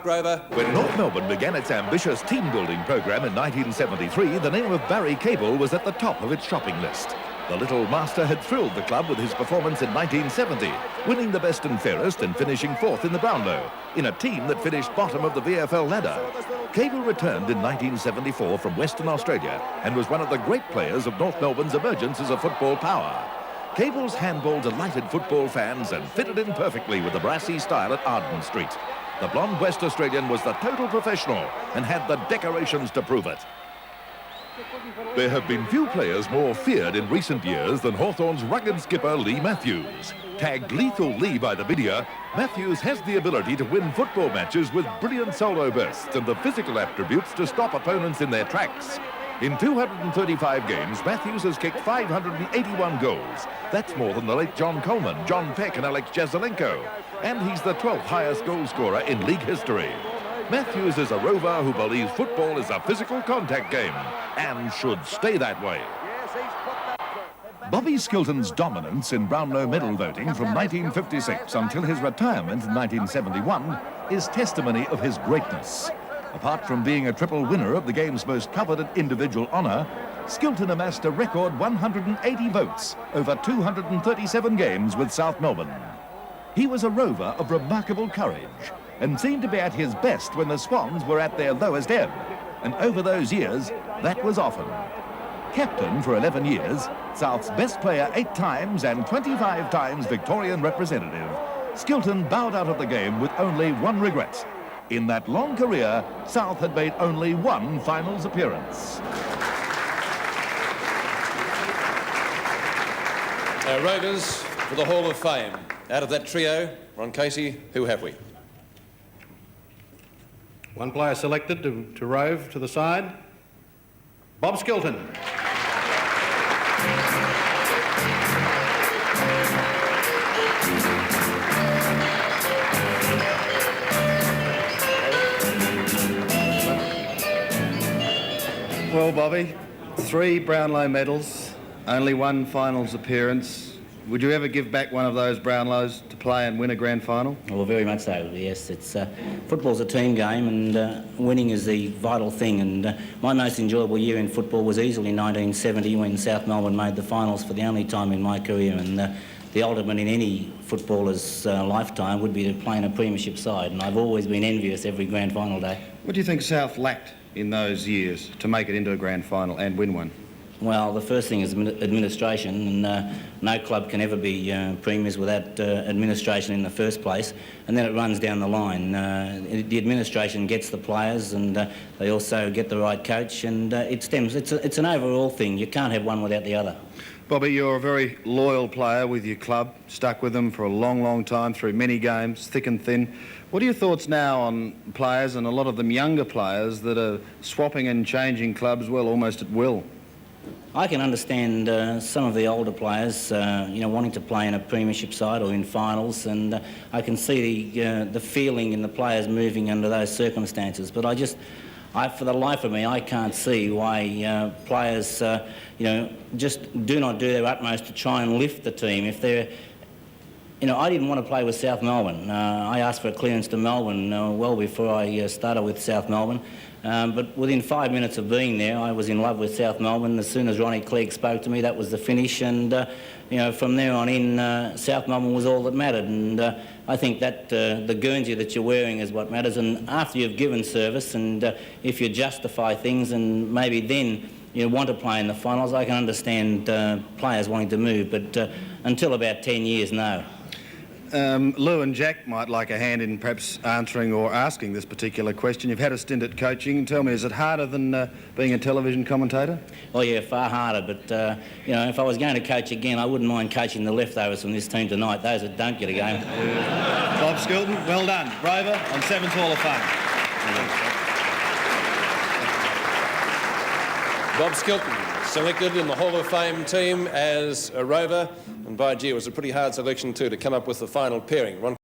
Rover. When North Melbourne began its ambitious team-building programme in 1973, the name of Barry Cable was at the top of its shopping list. The Little Master had thrilled the club with his performance in 1970, winning the best and fairest and finishing fourth in the Brownlow, in a team that finished bottom of the VFL ladder. Cable returned in 1974 from Western Australia and was one of the great players of North Melbourne's emergence as a football power. Cable's handball delighted football fans and fitted in perfectly with the brassy style at Arden Street. The blonde West Australian was the total professional and had the decorations to prove it. There have been few players more feared in recent years than Hawthorn's rugged skipper Leigh Matthews. Tagged Lethal Leigh by the media, Matthews has the ability to win football matches with brilliant solo bursts and the physical attributes to stop opponents in their tracks. In 235 games, Matthews has kicked 581 goals. That's more than the late John Coleman, John Peck and Alex Jazelenko. And he's the 12th highest goal scorer in league history. Matthews is a rover who believes football is a physical contact game and should stay that way. Bobby Skilton's dominance in Brownlow medal voting from 1956 until his retirement in 1971 is testimony of his greatness. Apart from being a triple winner of the game's most coveted individual honour, Skilton amassed a record 180 votes over 237 games with South Melbourne. He was a rover of remarkable courage and seemed to be at his best when the Swans were at their lowest ebb. And over those years, that was often. Captain for 11 years, South's best player 8 times and 25 times Victorian representative, Skilton bowed out of the game with only one regret. In that long career, South had made only one finals appearance. Our Rovers for the Hall of Fame. Out of that trio, Ron Casey, who have we? One player selected to rove to the side, Bob Skilton. Well, Bobby, 3 Brownlow medals, only one finals appearance. Would you ever give back one of those Brownlows to play and win a grand final? Well, very much so, yes. It's football's a team game and winning is the vital thing. And my most enjoyable year in football was easily 1970 when South Melbourne made the finals for the only time in my career. And the ultimate in any footballer's lifetime would be to play in a premiership side. And I've always been envious every grand final day. What do you think South lacked in those years to make it into a grand final and win one? Well, the first thing is administration, and no club can ever be premiers without administration in the first place, and then it runs down the line. The administration gets the players, and they also get the right coach, and it's an overall thing. You can't have one without the other. Bobby, you're a very loyal player with your club, stuck with them for a long, long time through many games, thick and thin. What are your thoughts now on players, and a lot of them younger players, that are swapping and changing clubs, well, almost at will? I can understand some of the older players, wanting to play in a premiership side or in finals, and I can see the feeling in the players moving under those circumstances. But for the life of me, I can't see why players, just do not do their utmost to try and lift the team. If they're, I didn't want to play with South Melbourne. I asked for a clearance to Melbourne well before I started with South Melbourne. But within 5 minutes of being there, I was in love with South Melbourne. As soon as Ronnie Clegg spoke to me, that was the finish. And, from there on in, South Melbourne was all that mattered. And I think that the Guernsey that you're wearing is what matters. And after you've given service, and if you justify things and maybe then you want to play in the finals, I can understand players wanting to move. But until about 10 years, no. Lou and Jack might like a hand in perhaps answering or asking this particular question. You've had a stint at coaching. Tell me, is it harder than being a television commentator? Oh yeah, far harder, but if I was going to coach again, I wouldn't mind coaching the leftovers from this team tonight, those that don't get a game. Bob Skilton, well done. Rover on 7th Hall of Fame. Bob Skilton, selected in the Hall of Fame team as a rover, and by gee, it was a pretty hard selection too to come up with the final pairing. Ron